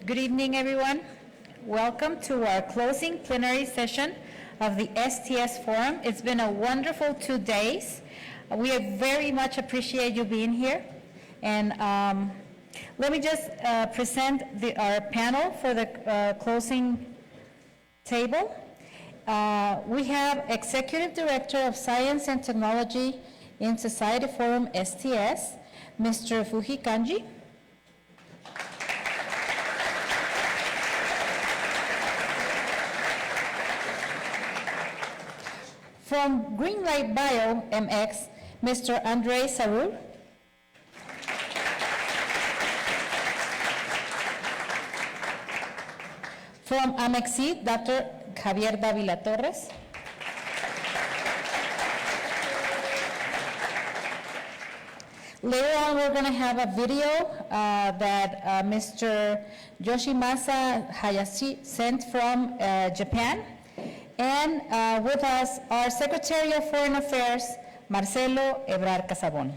Good evening, everyone. Welcome to our closing plenary session of the STS Forum. It's been a wonderful 2 days. We very much appreciate you being here. And let me just present our panel for the closing table. We have Executive Director of Science and Technology in Society Forum STS, Mr. Fuji Kanji. From Greenlight Bio MX, Mr. Andre Sarur. From Amexi, Dr. Javier Davila Torres. Later on, we're going to have a video that Mr. Yoshimasa Hayashi sent from Japan. And with us, our Secretary of Foreign Affairs, Marcelo Ebrard Casaubon.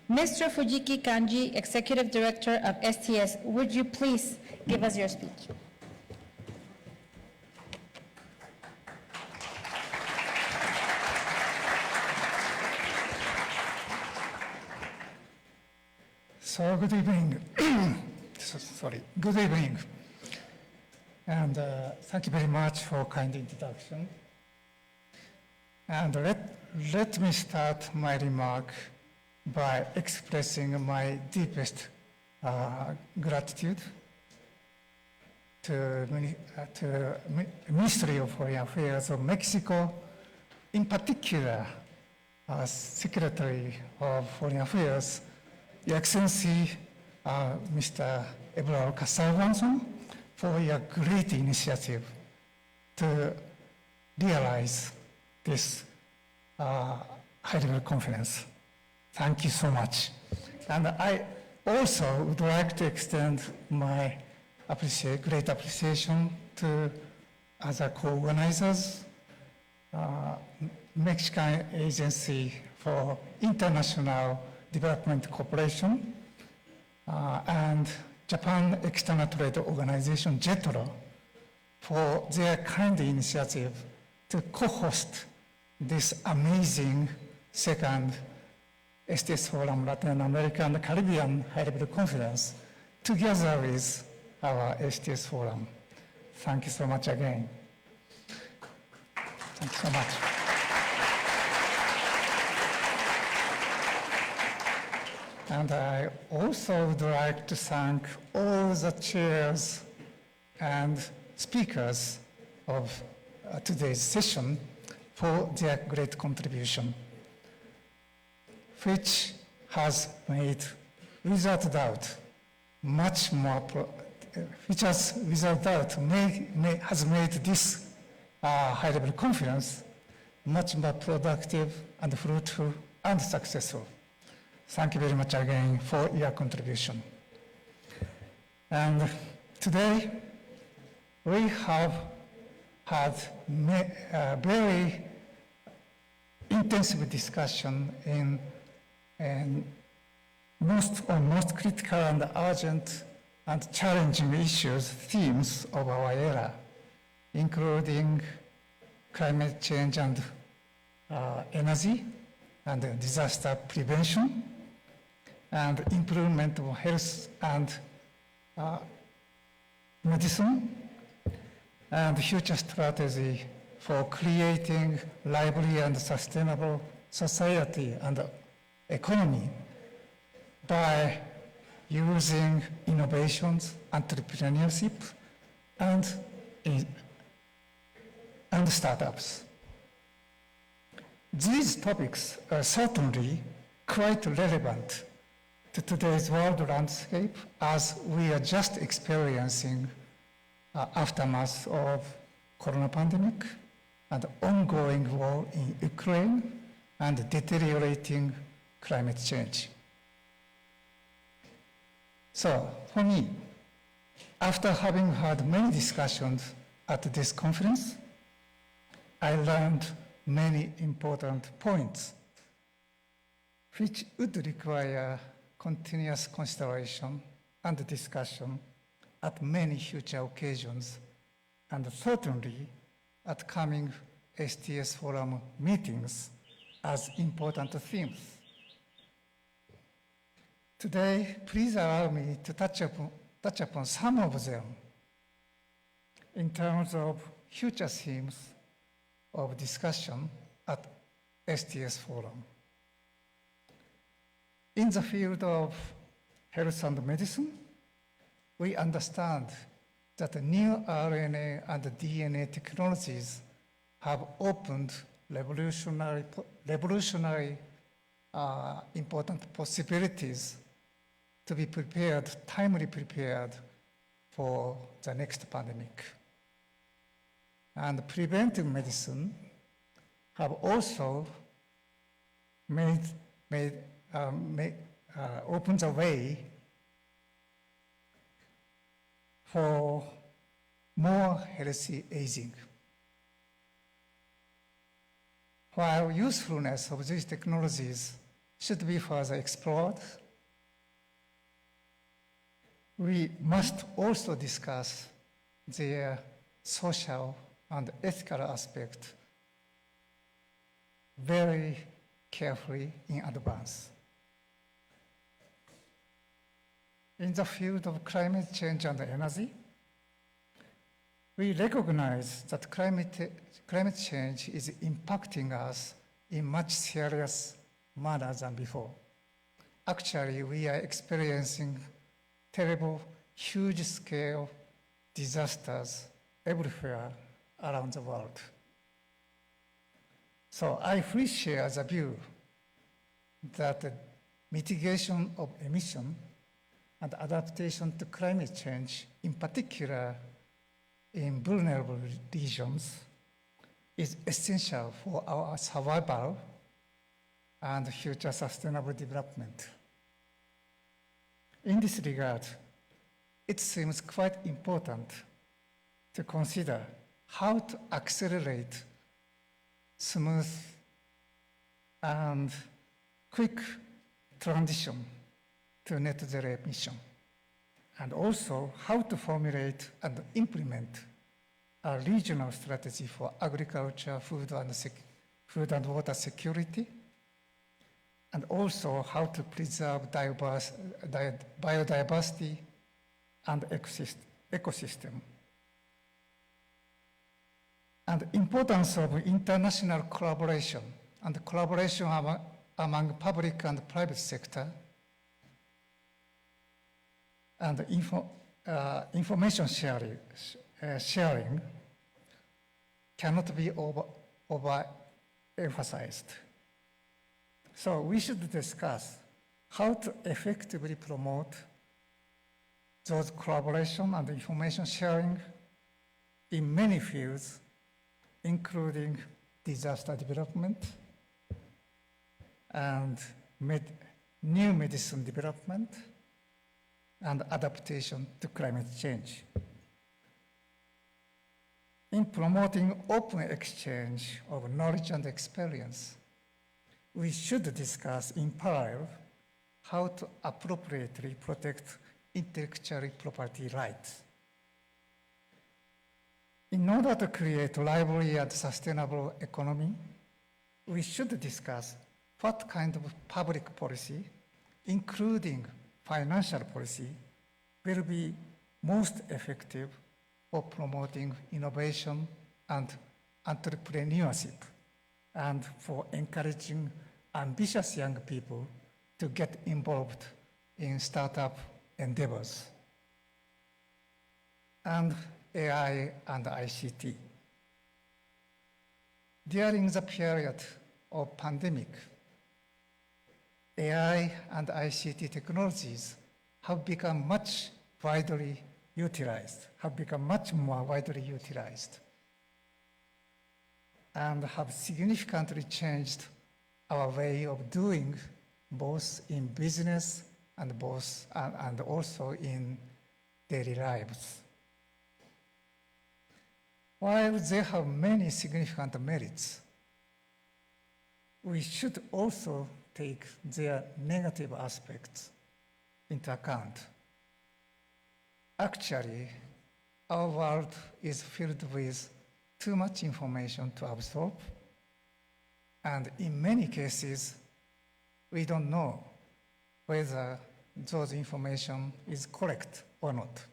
Mr. Fujiki Kanji, Executive Director of STS, would you please give us your speech? So good evening. Good evening. And thank you very much for kind introduction. And let me start my remark by expressing my deepest gratitude to Ministry of Foreign Affairs of Mexico, in particular, Secretary of Foreign Affairs, Your Excellency, Mr. Ebrard Casaubon, for your great initiative to realize this high-level conference. Thank you so much. And I also would like to extend my great appreciation to other co-organizers, Mexican Agency for International Development Cooperation, and Japan External Trade Organization, JETRO, for their kind initiative to co-host this amazing second STS Forum Latin America and Caribbean High-Level Conference together with our STS Forum. Thank you so much again. Thank you so much. And I also would like to thank all the chairs and speakers of today's session for their great contribution, which has made, without doubt, much more, which has, without doubt, has made this high-level conference much more productive and fruitful and successful. Thank you very much again for your contribution. And today, we have had a very intensive discussion in most critical and urgent and challenging issues, themes of our era, including climate change and energy and disaster prevention, and improvement of health and medicine, and future strategy for creating lively and sustainable society and economy by using innovations, entrepreneurship, and startups. These topics are certainly quite relevant to today's world landscape as we are just experiencing aftermath of corona pandemic and ongoing war in Ukraine and deteriorating climate change. So for me, after having had many discussions at this conference, I learned many important points, which would require continuous consideration and discussion at many future occasions, and certainly at coming STS Forum meetings as important themes. Today, please allow me to touch upon some of them in terms of future themes of discussion at STS Forum. In the field of health and medicine, we understand that the new RNA and DNA technologies have opened revolutionary important possibilities to be prepared, timely prepared for the next pandemic. And preventive medicine have also opened the way for more healthy aging. While usefulness of these technologies should be further explored, we must also discuss their social and ethical aspect very carefully in advance. In the field of climate change and energy, we recognize that climate change is impacting us in much serious manner than before. Actually, we are experiencing terrible, huge-scale disasters everywhere around the world. So I fully share the view that the mitigation of emission and adaptation to climate change, in particular in vulnerable regions, is essential for our survival and future sustainable development. In this regard, it seems quite important to consider how to accelerate smooth and quick transition to net zero emission, and also how to formulate and implement a regional strategy for agriculture, food and water security, and also how to preserve biodiversity and ecosystem. And the importance of international collaboration and collaboration among public and private sector, and information sharing cannot be overemphasized. So we should discuss how to effectively promote those collaboration and information sharing in many fields, including disaster development and new medicine development and adaptation to climate change. In promoting open exchange of knowledge and experience, we should discuss in parallel how to appropriately protect intellectual property rights. In order to create a lively and sustainable economy, we should discuss what kind of public policy, including financial policy, will be most effective for promoting innovation and entrepreneurship, and for encouraging ambitious young people to get involved in startup endeavors. And AI and ICT. During the period of pandemic, AI and ICT technologies have become much more widely utilized, and have significantly changed our way of doing both in business and also in daily lives. While they have many significant merits, we should also take their negative aspects into account. Actually, our world is filled with too much information to absorb, and in many cases, we don't know whether those information is correct or not.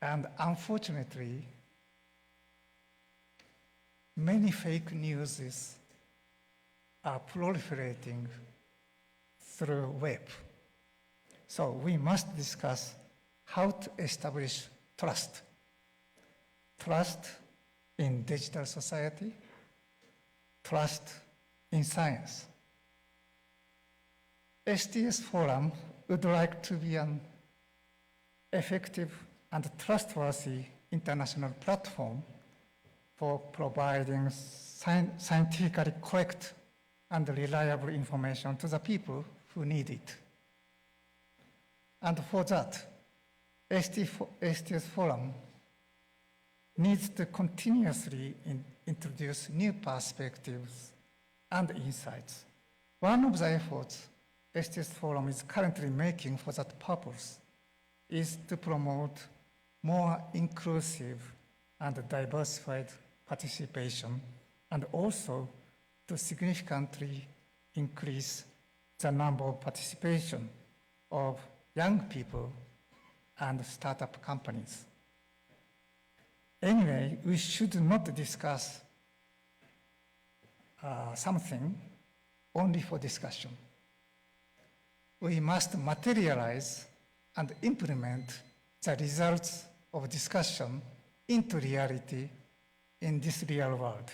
And unfortunately, many fake news are proliferating through web. So we must discuss how to establish trust. Trust in digital society, trust in science. STS Forum would like to be an effective and trustworthy international platform for providing scientifically correct and reliable information to the people who need it. And for that, STS Forum needs to continuously introduce new perspectives and insights. One of the efforts STS Forum is currently making for that purpose is to promote more inclusive and diversified participation, and also to significantly increase the number of participation of young people and startup companies. Anyway, we should not discuss something only for discussion. We must materialize and implement the results of discussion into reality in this real world.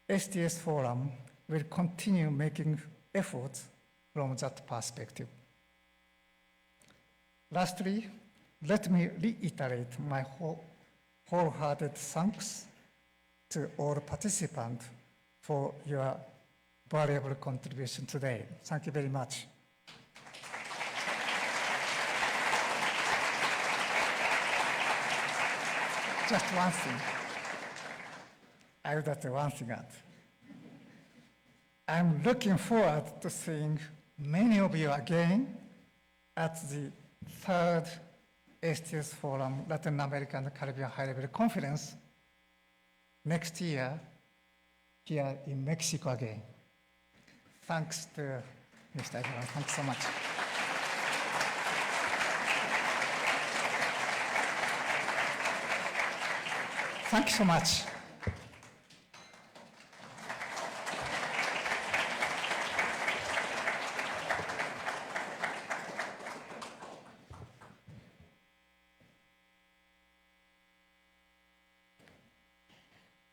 STS Forum will continue making efforts from that perspective. Lastly, let me reiterate my wholehearted thanks to all participants for your valuable contribution today. Thank you very much. Just one thing. I would like to one thing add. I'm looking forward to seeing many of you again at the third STS Forum Latin America and Caribbean High-Level Conference next year here in Mexico again. Thanks to Mr. Ebrard. Thanks so much. Thank you so much.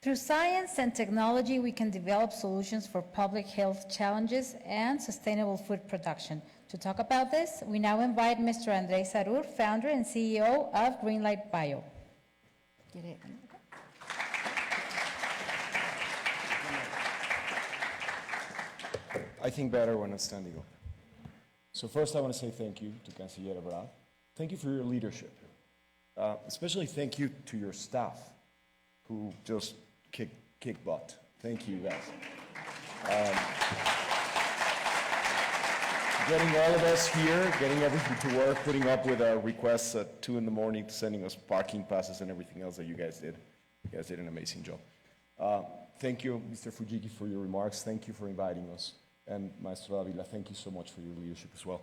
Through science and technology, we can develop solutions for public health challenges and sustainable food production. To talk about this, we now invite Mr. Andrés Arur, founder and CEO of Greenlight Bio. I think better when it's standing up. So first I want to say thank you to Canciller Ebrard. Thank you for your leadership. Especially thank you to your staff who just kick butt. Thank you guys. Getting all of us here, getting everything to work, putting up with our requests at 2 in the morning, sending us parking passes and everything else that you guys did. You guys did an amazing job. Thank you, Mr. Fujiki, for your remarks. Thank you for inviting us. And Maestro Avila, thank you so much for your leadership as well.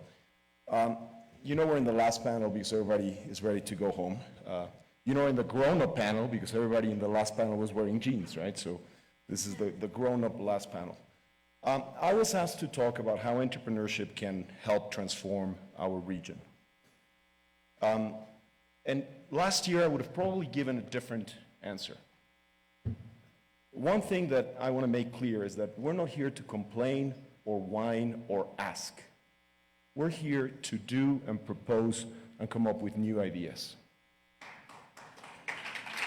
You know we're in the last panel because everybody is ready to go home. You know, in the grown-up panel, because everybody in the last panel was wearing jeans, right? So this is the grown-up last panel. I was asked to talk about how entrepreneurship can help transform our region. And last year, I would have probably given a different answer. One thing that I want to make clear is that we're not here to complain or whine or ask. We're here to do and propose and come up with new ideas.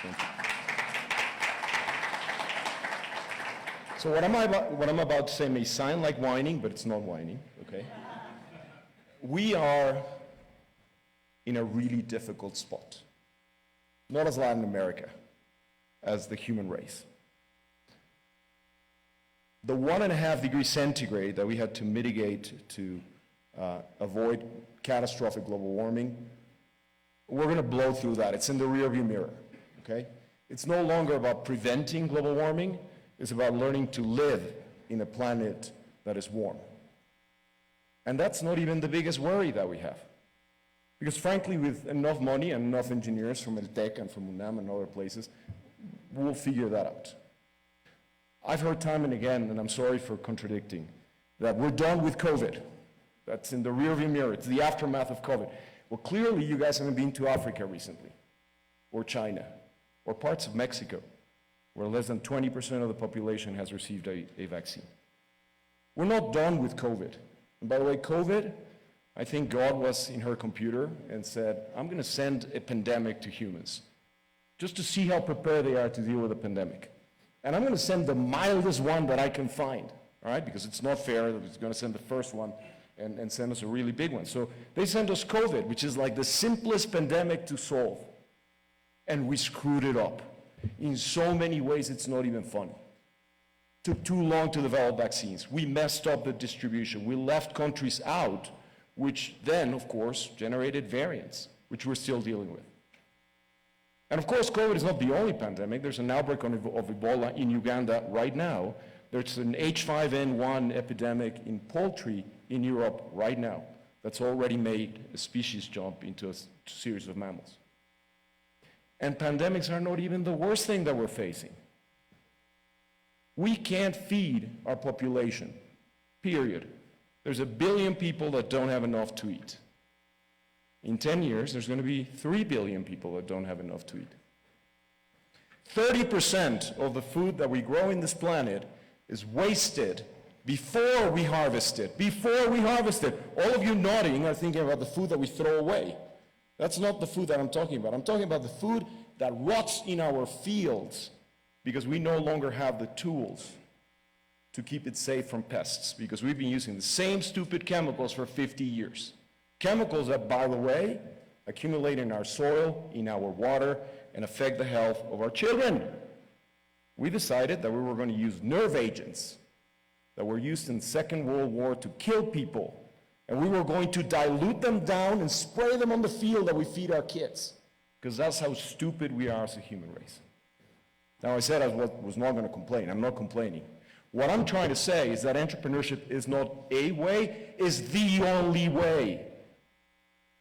Thank you. So what I'm about to say may sound like whining, but it's not whining, okay? We are in a really difficult spot. not as Latin America, as the human race. The 1.5 degrees centigrade that we had to mitigate to avoid catastrophic global warming, we're going to blow through that. It's in the rearview mirror, okay? It's no longer about preventing global warming. It's about learning to live in a planet that is warm. And that's not even the biggest worry that we have. Because frankly, with enough money and enough engineers from El Tec and from UNAM and other places, we'll figure that out. I've heard time and again, and I'm sorry for contradicting, that we're done with COVID. That's in the rearview mirror. It's the aftermath of COVID. Well, clearly you guys haven't been to Africa recently, or China, or parts of Mexico, where less than 20% of the population has received a vaccine. We're not done with COVID. And by the way, COVID, I think God was in her computer and said, I'm going to send a pandemic to humans, just to see how prepared they are to deal with a pandemic. And I'm going to send the mildest one that I can find, all right? Because it's not fair that it's going to send the first one and send us a really big one. So they sent us COVID, which is like the simplest pandemic to solve. And we screwed it up. In so many ways, it's not even funny. Took too long to develop vaccines. We messed up the distribution. We left countries out, which then, of course, generated variants, which we're still dealing with. And of course, COVID is not the only pandemic. There's an outbreak of Ebola in Uganda right now. There's an H5N1 epidemic in poultry in Europe right now that's already made a species jump into a series of mammals. And pandemics are not even the worst thing that we're facing. We can't feed our population, period. There's 1 billion people that don't have enough to eat. In 10 years, there's going to be 3 billion people that don't have enough to eat. 30% of the food that we grow in this planet is wasted before we harvest it. Before we harvest it. All of you nodding are thinking about the food that we throw away. That's not the food that I'm talking about. I'm talking about the food that rots in our fields because we no longer have the tools to keep it safe from pests, because we've been using the same stupid chemicals for 50 years. Chemicals that, by the way, accumulate in our soil, in our water, and affect the health of our children. We decided that we were going to use nerve agents that were used in the Second World War to kill people, and we were going to dilute them down and spray them on the field that we feed our kids, because that's how stupid we are as a human race. Now, I said I was not going to complain. I'm not complaining. What I'm trying to say is that entrepreneurship is not a way, is the only way.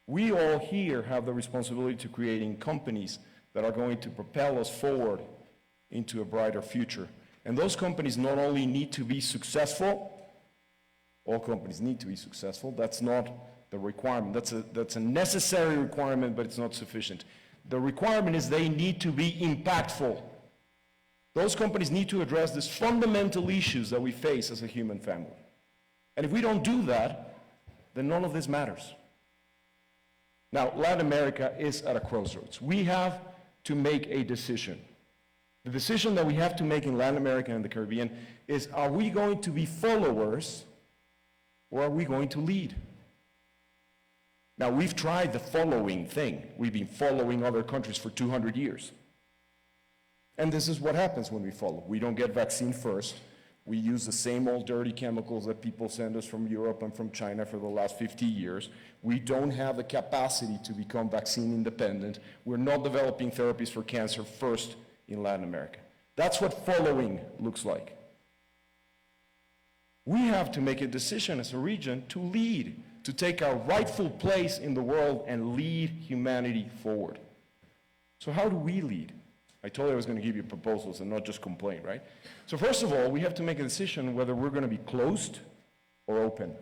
We all here have the responsibility to creating companies that are going to propel us forward into a brighter future. And those companies not only need to be successful, all companies need to be successful. That's not the requirement. That's a necessary requirement, but it's not sufficient. The requirement is they need to be impactful. Those companies need to address these fundamental issues that we face as a human family. And if we don't do that, then none of this matters. Now, Latin America is at a crossroads. We have to make a decision. The decision that we have to make in Latin America and the Caribbean is, are we going to be followers or are we going to lead? Now, we've tried the following thing. We've been following other countries for 200 years. And this is what happens when we follow. We don't get vaccine first. We use the same old dirty chemicals that people send us from Europe and from China for the last 50 years. We don't have the capacity to become vaccine independent. We're not developing therapies for cancer first in Latin America. That's what following looks like. We have to make a decision as a region to lead, to take our rightful place in the world and lead humanity forward. So how do we lead? I told you I was going to give you proposals and not just complain, right? So first of all, we have to make a decision whether we're going to be closed or open.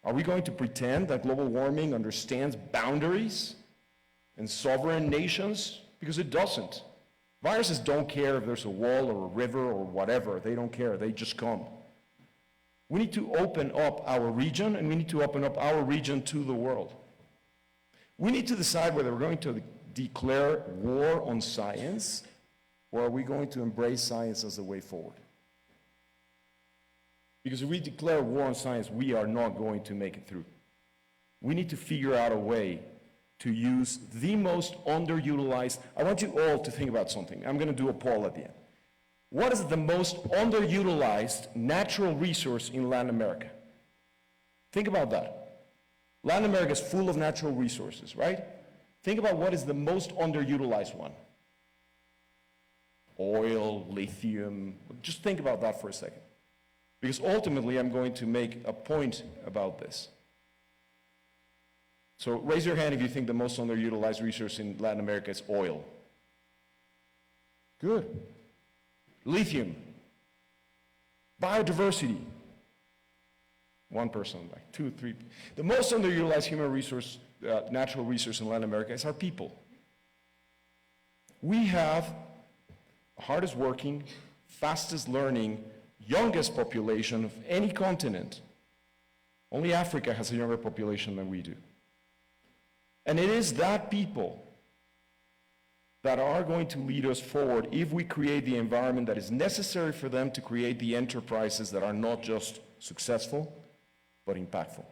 Are we going to pretend that global warming understands boundaries and sovereign nations? Because it doesn't. Viruses don't care if there's a wall or a river or whatever. They don't care. They just come. We need to open up our region, and we need to open up our region to the world. We need to decide whether we're going to declare war on science, or are we going to embrace science as the way forward? Because if we declare war on science, we are not going to make it through. We need to figure out a way to use the most underutilized. I want you all to think about something. I'm going to do a poll at the end. What is the most underutilized natural resource in Latin America? Think about that. Latin America is full of natural resources, right? Think about what is the most underutilized one. Oil, lithium. Just think about that for a second. Because ultimately, I'm going to make a point about this. So raise your hand if you think the most underutilized resource in Latin America is oil. Good. Lithium. Biodiversity. One person, like 2, 3. The most underutilized human resource, natural resource in Latin America is our people. We have the hardest working, fastest learning, youngest population of any continent. Only Africa has a younger population than we do. And it is that people that are going to lead us forward if we create the environment that is necessary for them to create the enterprises that are not just successful, but impactful.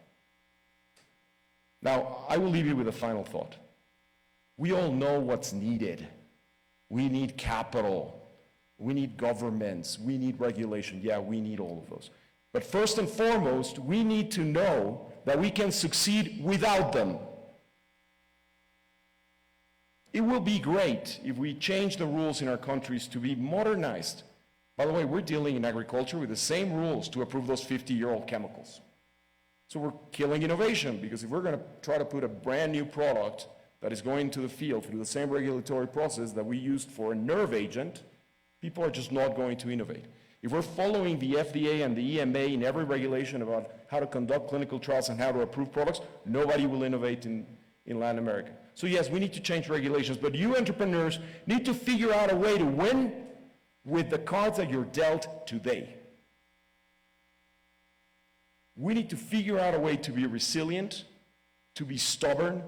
Now, I will leave you with a final thought. We all know what's needed. We need capital. We need governments. We need regulation. Yeah, we need all of those. But first and foremost, we need to know that we can succeed without them. It will be great if we change the rules in our countries to be modernized. By the way, we're dealing in agriculture with the same rules to approve those 50-year-old chemicals. So we're killing innovation, because if we're going to try to put a brand new product that is going to the field through the same regulatory process that we used for a nerve agent, people are just not going to innovate. If we're following the FDA and the EMA in every regulation about how to conduct clinical trials and how to approve products, nobody will innovate in Latin America. So yes, we need to change regulations, but you entrepreneurs need to figure out a way to win with the cards that you're dealt today. We need to figure out a way to be resilient, to be stubborn,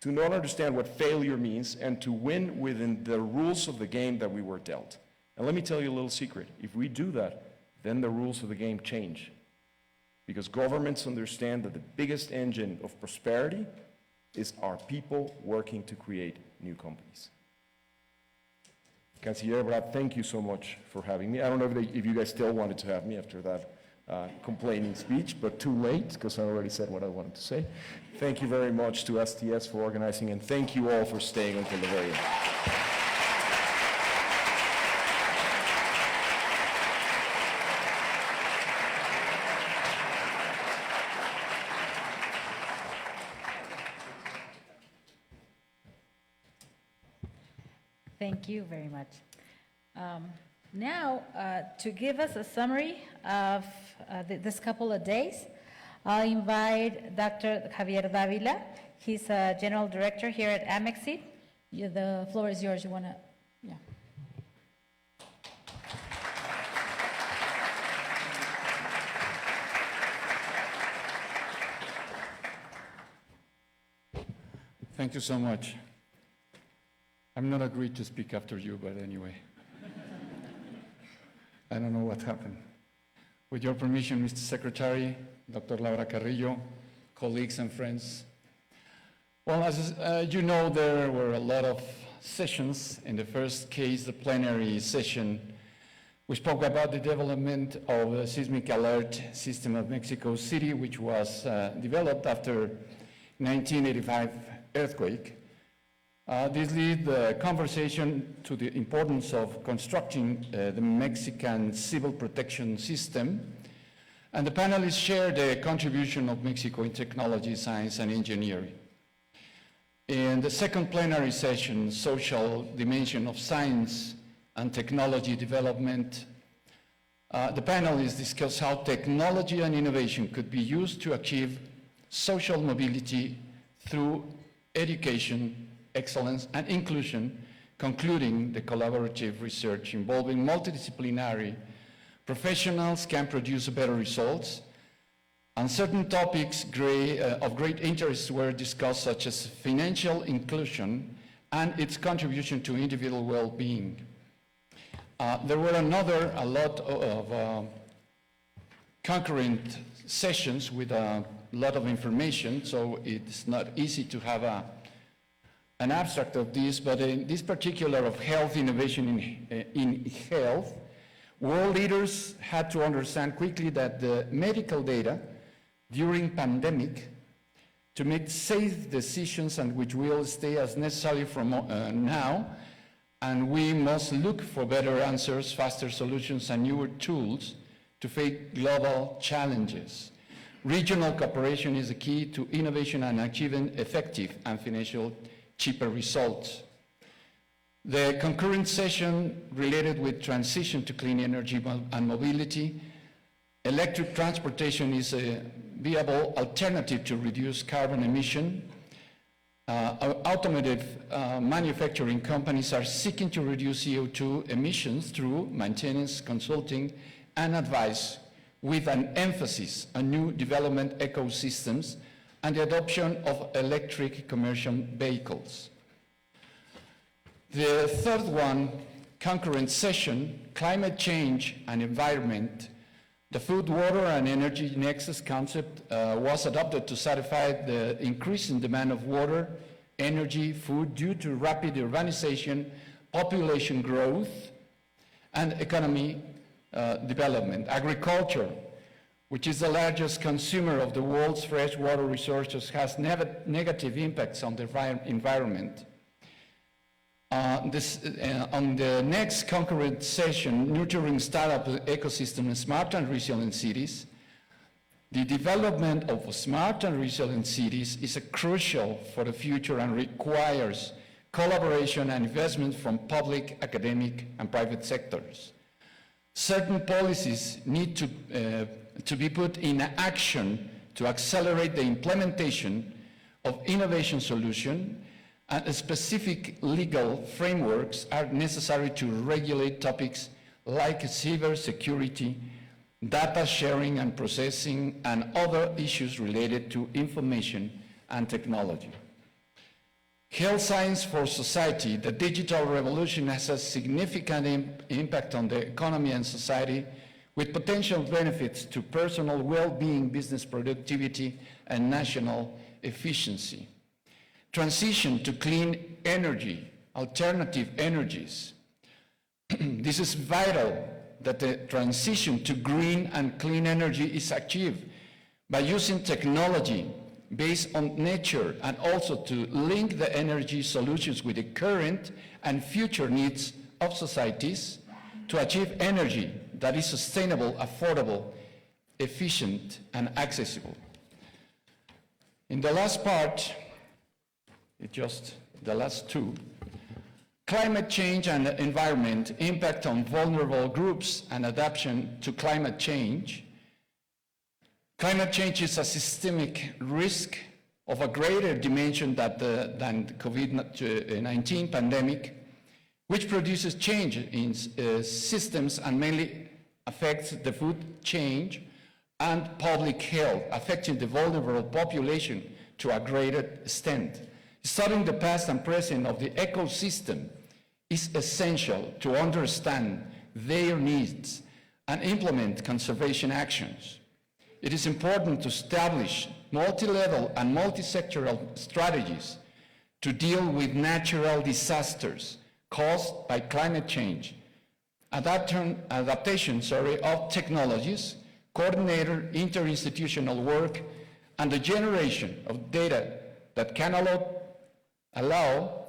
to not understand what failure means, and to win within the rules of the game that we were dealt. And let me tell you a little secret. If we do that, then the rules of the game change. Because governments understand that the biggest engine of prosperity is our people working to create new companies. Canciller Ebrard, thank you so much for having me. I don't know if you guys still wanted to have me after that complaining speech, but too late, because I already said what I wanted to say. Thank you very much to STS for organizing, and thank you all for staying until the very end. Thank you very much. Now, to give us a summary of this couple of days, I'll invite Dr. Javier Davila. He's a general director here at Amexi. The floor is yours. You want to? Yeah. Thank you so much. I'm not agreed to speak after you, but anyway. I don't know what happened. With your permission, Mr. Secretary, Dr. Laura Carrillo, colleagues and friends. Well, as you know, there were a lot of sessions. In the first case, the plenary session, we spoke about the development of the seismic alert system of Mexico City, which was developed after 1985 earthquake. This led the conversation to the importance of constructing the Mexican civil protection system, and the panelists shared the contribution of Mexico in technology, science, and engineering. In the second plenary session, social dimension of science and technology development, the panelists discussed how technology and innovation could be used to achieve social mobility through education, excellence, and inclusion, concluding the collaborative research involving multidisciplinary professionals can produce better results. And certain topics of great interest were discussed, such as financial inclusion and its contribution to individual well-being. There were a lot of concurrent sessions with a lot of information, so it's not easy to have an abstract of this, but in this particular of health innovation in health, world leaders had to understand quickly that the medical data during pandemic to make safe decisions and which will stay as necessary from now, and we must look for better answers, faster solutions, and newer tools to face global challenges. Regional cooperation is the key to innovation and achieving effective and financial cheaper results. The concurrent session related with transition to clean energy and mobility. Electric transportation is a viable alternative to reduce carbon emission. Automotive manufacturing companies are seeking to reduce CO2 emissions through maintenance, consulting, and advice, with an emphasis on new development ecosystems and the adoption of electric commercial vehicles. The third one, concurrent session, climate change and environment. The food, water, and energy nexus concept was adopted to satisfy the increasing demand of water, energy, food due to rapid urbanization, population growth, and economy development. Agriculture, which is the largest consumer of the world's freshwater resources, has negative impacts on the environment. On the next concurrent session, nurturing startup ecosystem in smart and resilient cities, the development of smart and resilient cities is crucial for the future and requires collaboration and investment from public, academic, and private sectors. Certain policies need to be put in action to accelerate the implementation of innovation solutions, and specific legal frameworks are necessary to regulate topics like cybersecurity, data sharing and processing, and other issues related to information and technology. Health science for society. The digital revolution has a significant impact on the economy and society, with potential benefits to personal well-being, business productivity, and national efficiency. Transition to clean energy, alternative energies. This is vital that the transition to green and clean energy is achieved by using technology based on nature, and also to link the energy solutions with the current and future needs of societies to achieve energy that is sustainable, affordable, efficient, and accessible. In the last part, just the last two, climate change and environment, impact on vulnerable groups and adaptation to climate change. Climate change is a systemic risk of a greater dimension than the COVID-19 pandemic, which produces change in systems and mainly affects the food chain and public health, affecting the vulnerable population to a greater extent. Studying the past and present of the ecosystem is essential to understand their needs and implement conservation actions. It is important to establish multi-level and multi-sectoral strategies to deal with natural disasters caused by climate change, adaptation of technologies, coordinated interinstitutional work, and the generation of data that can allow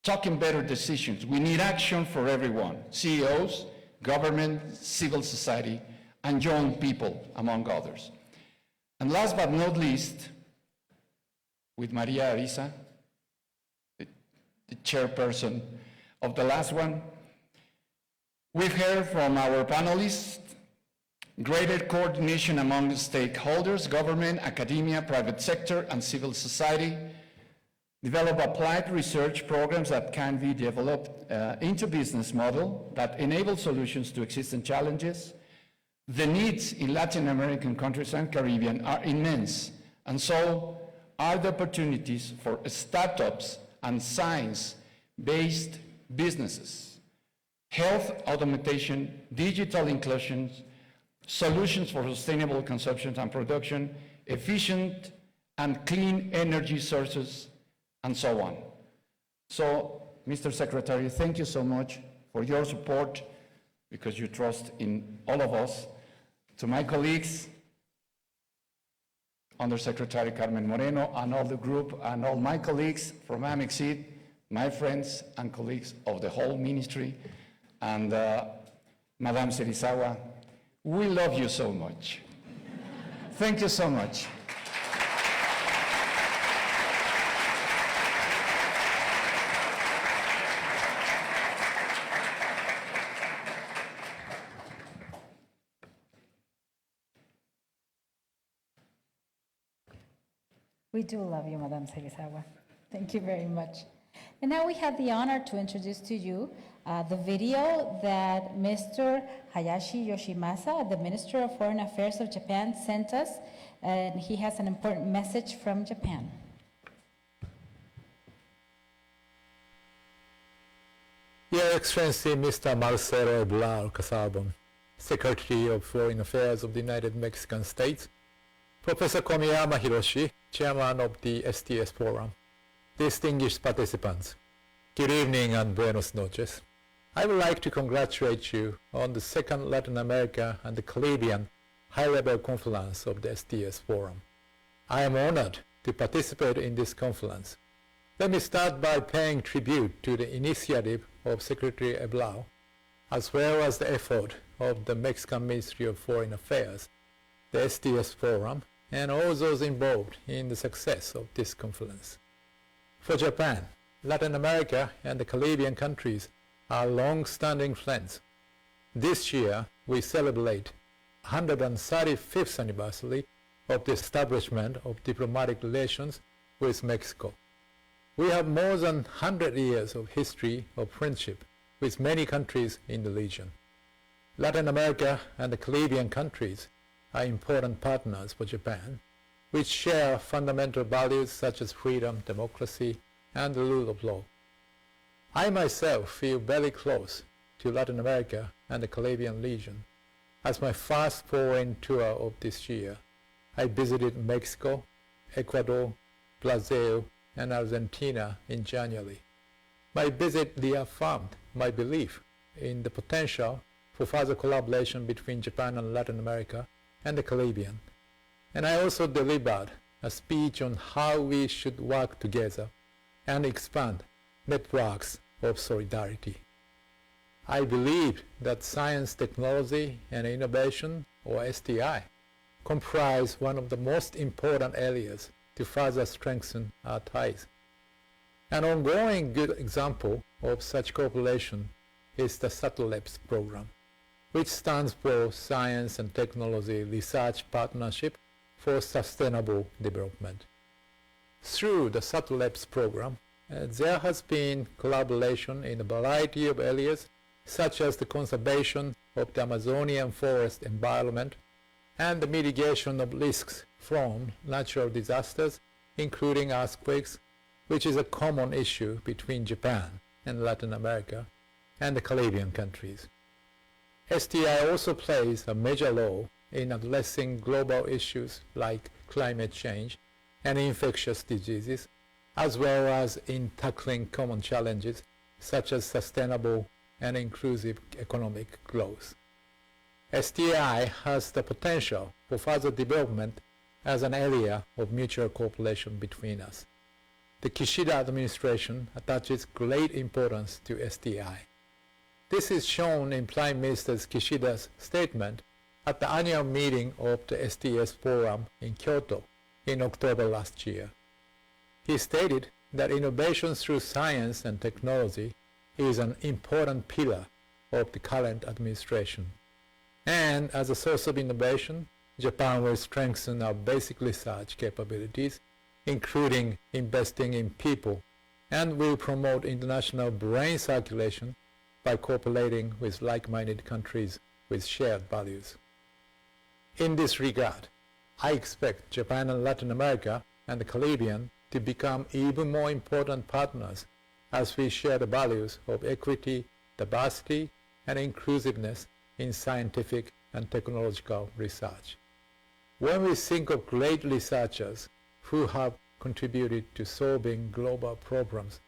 taking better decisions. We need action for everyone, CEOs, government, civil society, and young people, among others. And last but not least, with Maria Arisa, the chairperson of the last one, we've heard from our panelists greater coordination among stakeholders, government, academia, private sector, and civil society, develop applied research programs that can be developed into business model that enable solutions to existing challenges. The needs in Latin American countries and Caribbean are immense, and so are the opportunities for startups and science-based businesses. Health automation, digital inclusion, solutions for sustainable consumption and production, efficient and clean energy sources, and so on. So, Mr. Secretary, thank you so much for your support, because you trust in all of us. To my colleagues, Undersecretary Carmen Moreno, and all the group, and all my colleagues from Amexit, my friends and colleagues of the whole ministry, and Madame Serizawa, we love you so much. Thank you so much. We do love you, Madam Serizawa. Thank you very much. And now we have the honor to introduce to you the video that Mr. Hayashi Yoshimasa, the Minister of Foreign Affairs of Japan, sent us, and he has an important message from Japan. Your Excellency, Mr. Marcelo Ebrard Casaubon, Secretary of Foreign Affairs of the United Mexican States, Professor Komiyama Hiroshi, Chairman of the STS Forum, distinguished participants, good evening and buenos noches. I would like to congratulate you on the second Latin America and the Caribbean high-level conference of the STS Forum. I am honored to participate in this conference. Let me start by paying tribute to the initiative of Secretary Ebrard, as well as the effort of the Mexican Ministry of Foreign Affairs, the STS Forum, and all those involved in the success of this conference. For Japan, Latin America and the Caribbean countries are long-standing friends. This year, we celebrate 135th anniversary of the establishment of diplomatic relations with Mexico. We have more than 100 years of history of friendship with many countries in the region. Latin America and the Caribbean countries are important partners for Japan, which share fundamental values such as freedom, democracy, and the rule of law. I myself feel very close to Latin America and the Caribbean region. As my first foreign tour of this year, I visited Mexico, Ecuador, Brazil, and Argentina in January. My visit reaffirmed my belief in the potential for further collaboration between Japan and Latin America and the Caribbean. And I also delivered a speech on how we should work together and expand networks of solidarity. I believe that science, technology, and innovation, or STI, comprise one of the most important areas to further strengthen our ties. An ongoing good example of such cooperation is the SATLEBS program, which stands for Science and Technology Research Partnership for Sustainable Development. Through the SATLEBS program, there has been collaboration in a variety of areas, such as the conservation of the Amazonian forest environment and the mitigation of risks from natural disasters, including earthquakes, which is a common issue between Japan and Latin America and the Caribbean countries. STI also plays a major role in addressing global issues like climate change and infectious diseases, as well as in tackling common challenges such as sustainable and inclusive economic growth. STI has the potential for further development as an area of mutual cooperation between us. The Kishida administration attaches great importance to STI. This is shown in Prime Minister Kishida's statement at the annual meeting of the STS Forum in Kyoto in October last year. He stated that innovation through science and technology is an important pillar of the current administration. And as a source of innovation, Japan will strengthen our basic research capabilities, including investing in people, and will promote international brain circulation by cooperating with like-minded countries with shared values. In this regard, I expect Japan and Latin America and the Caribbean to become even more important partners as we share the values of equity, diversity, and inclusiveness in scientific and technological research. When we think of great researchers who have contributed to solving global problems,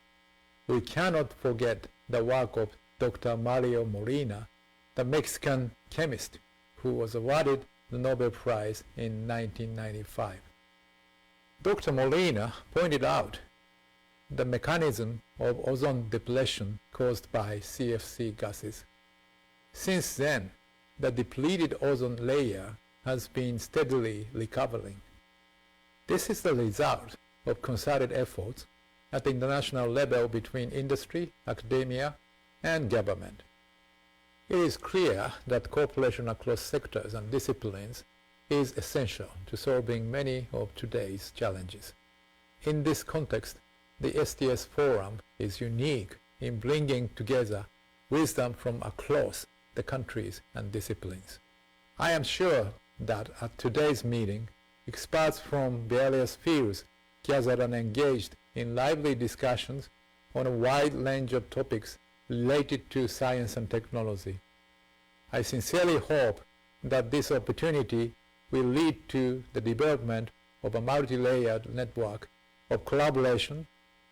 we cannot forget the work of Dr. Mario Molina, the Mexican chemist who was awarded the Nobel Prize in 1995. Dr. Molina pointed out the mechanism of ozone depletion caused by CFC gases. Since then, the depleted ozone layer has been steadily recovering. This is the result of concerted efforts at the international level between industry, academia, and government. It is clear that cooperation across sectors and disciplines is essential to solving many of today's challenges. In this context, the STS Forum is unique in bringing together wisdom from across the countries and disciplines. I am sure that at today's meeting, experts from various fields gathered and engaged in lively discussions on a wide range of topics related to science and technology. I sincerely hope that this opportunity will lead to the development of a multi-layered network of collaboration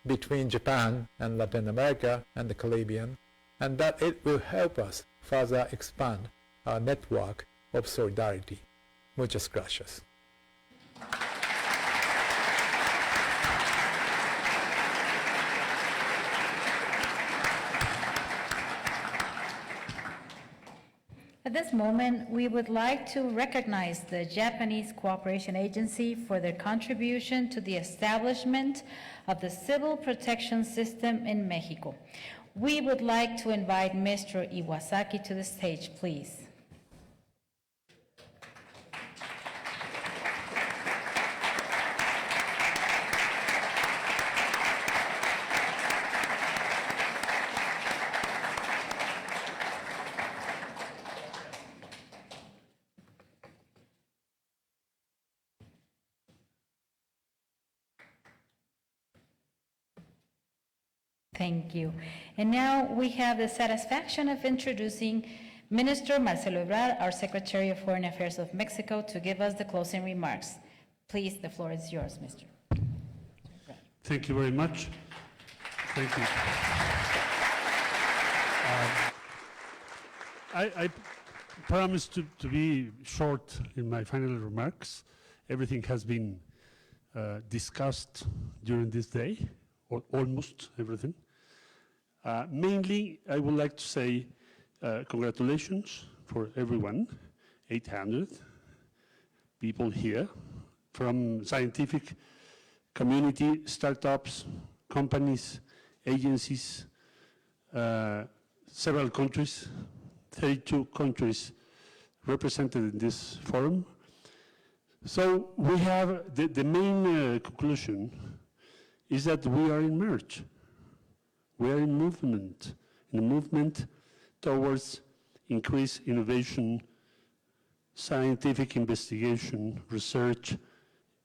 between Japan and Latin America and the Caribbean, and that it will help us further expand our network of solidarity. Muchas gracias. At this moment, we would like to recognize the Japanese Cooperation Agency for their contribution to the establishment of the civil protection system in Mexico. We would like to invite Mr. Iwasaki to the stage, please. Thank you. And now we have the satisfaction of introducing Minister Marcelo Ebrard, our Secretary of Foreign Affairs of Mexico, to give us the closing remarks. Please, the floor is yours, Mr. Thank you very much. Thank you. I promise to be short in my final remarks. Everything has been discussed during this day, or almost everything. Mainly, I would like to say congratulations for everyone, 800 people here from scientific community, startups, companies, agencies, several countries, 32 countries represented in this forum. So we have the main conclusion is that we are in merge. We are in a movement towards increased innovation, scientific investigation, research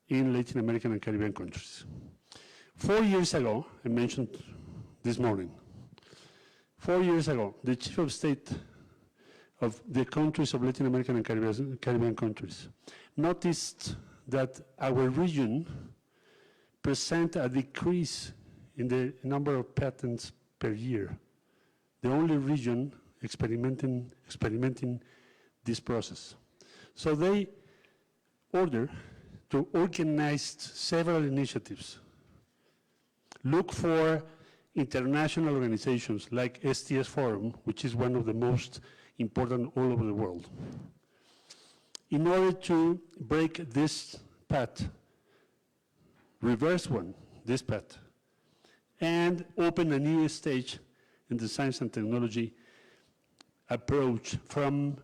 in Latin American and Caribbean countries. 4 years ago, I mentioned this morning, 4 years ago, the Chief of State of the countries of Latin American and Caribbean countries noticed that our region present a decrease in the number of patents per year. The only region experimenting this process. So they ordered to organize several initiatives. Look for international organizations like STS Forum, which is one of the most important all over the world. In order to break this path, reverse this path, and open a new stage in the science and technology approach from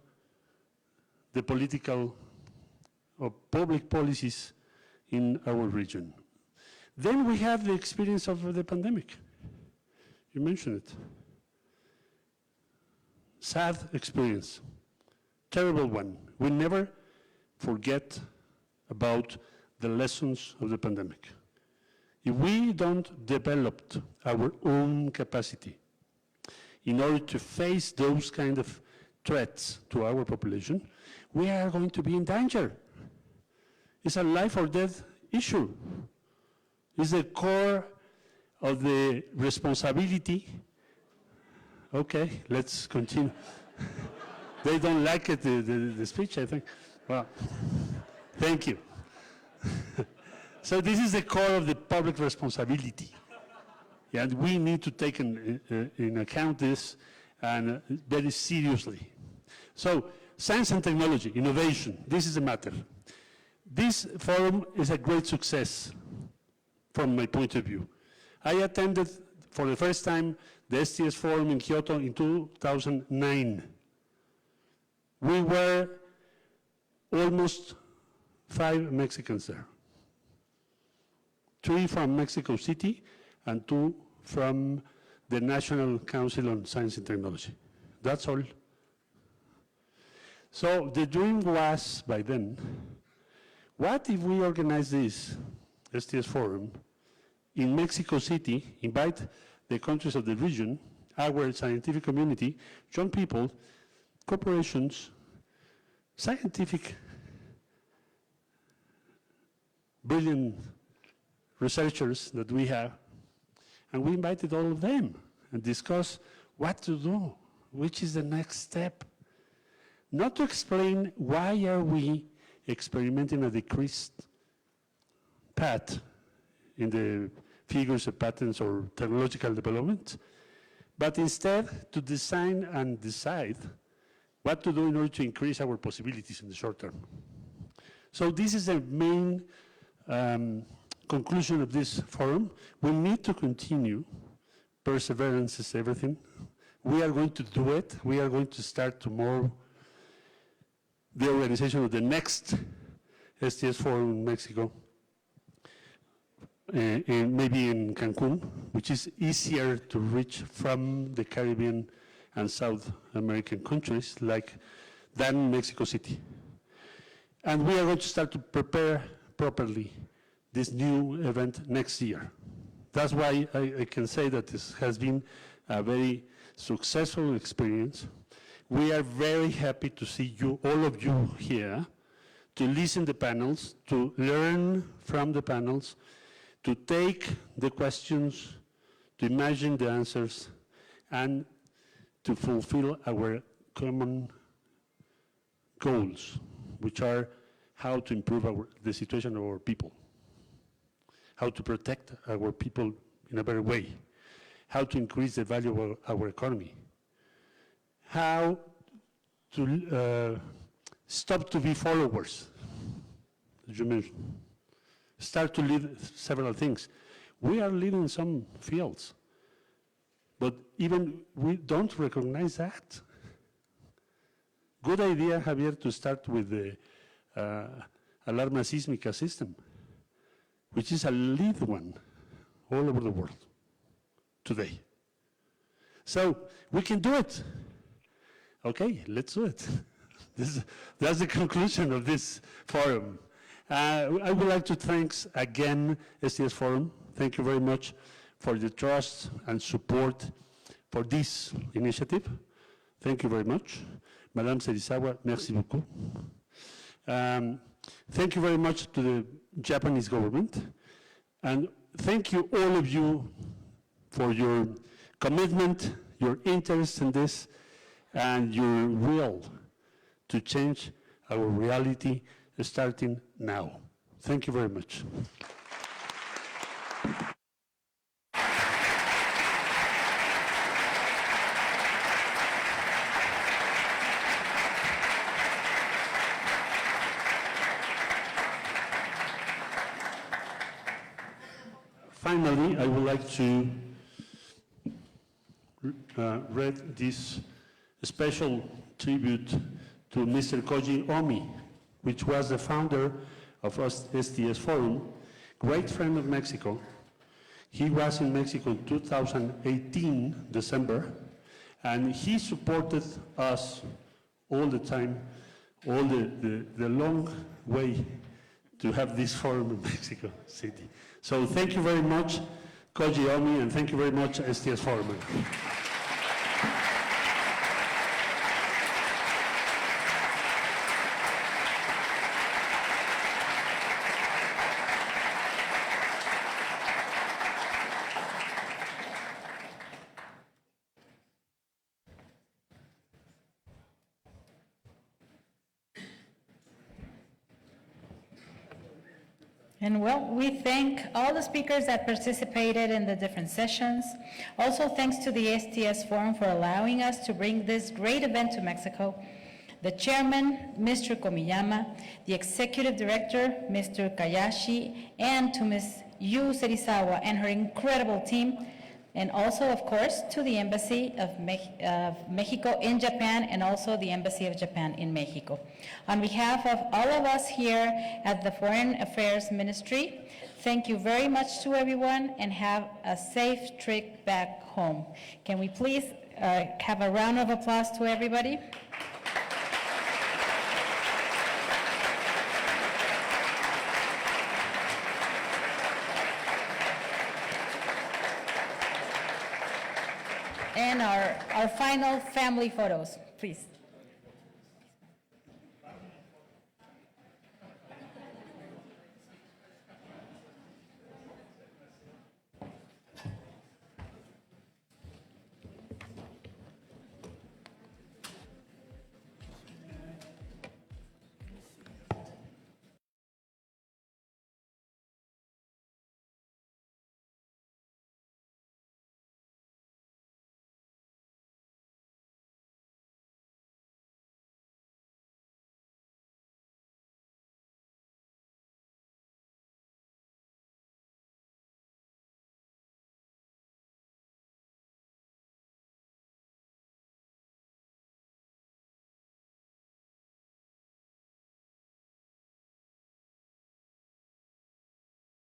the political or public policies in our region. Then we have the experience of the pandemic. You mentioned it. Sad experience, terrible one. We never forget about the lessons of the pandemic. If we don't develop our own capacity in order to face those kind of threats to our population, we are going to be in danger. It's a life or death issue. It's the core of the responsibility. Okay, let's continue. They don't like it, the speech, I think. Well, thank you. So this is the core of the public responsibility. And we need to take in account this and very seriously. So science and technology, innovation, this is the matter. This forum is a great success from my point of view. I attended for the first time the STS forum in Kyoto in 2009. We were almost 5 Mexicans there. 3 from Mexico City and 2 from the National Council on Science and Technology. That's all. So the dream was, by then, what if we organize this STS forum in Mexico City, invite the countries of the region, our scientific community, young people, corporations, scientific, brilliant researchers that we have, and we invited all of them and discuss what to do, which is the next step. Not to explain why are we experimenting a decreased path in the figures of patents or technological development, but instead to design and decide what to do in order to increase our possibilities in the short term. So this is the main conclusion of this forum. We need to continue. Perseverance is everything. We are going to do it. We are going to start tomorrow the organization of the next STS forum in Mexico, and maybe in Cancun, which is easier to reach from the Caribbean and South American countries than Mexico City. And we are going to start to prepare properly this new event next year. That's why I can say that this has been a very successful experience. We are very happy to see you, all of you here, to listen to the panels, to learn from the panels, to take the questions, to imagine the answers, and to fulfill our common goals, which are how to improve the situation of our people, how to protect our people in a better way, how to increase the value of our economy, how to stop to be followers, as you mentioned, start to lead several things. We are leading some fields, but even we don't recognize that. Good idea, Javier, to start with the alarma sísmica system, which is a lead one all over the world today. So we can do it. Okay, let's do it. That's the conclusion of this forum. I would like to thank again STS Forum. Thank you very much for the trust and support for this initiative. Thank you very much. Madame Serizawa, merci beaucoup. Thank you very much to the Japanese government. And thank you, all of you, for your commitment, your interest in this, and your will to change our reality starting now. Thank you very much. Finally, I would like to read this special tribute to Mr. Koji Omi, which was the founder of STS Forum, great friend of Mexico. He was in Mexico in 2018, December, and he supported us all the time, all the long way to have this forum in Mexico City. So thank you very much, Koji Omi, and thank you very much, STS Forum. And well, we thank all the speakers that participated in the different sessions. Also, thanks to the STS Forum for allowing us to bring this great event to Mexico. The chairman, Mr. Komiyama, the executive director, Mr. Kayashi, and to Ms. Yu Serizawa and her incredible team, and also, of course, to the Embassy of Mexico in Japan and also the Embassy of Japan in Mexico. On behalf of all of us here at the Foreign Affairs Ministry, thank you very much to everyone and have a safe trip back home. Can we please have a round of applause to everybody? And our final family photos, please.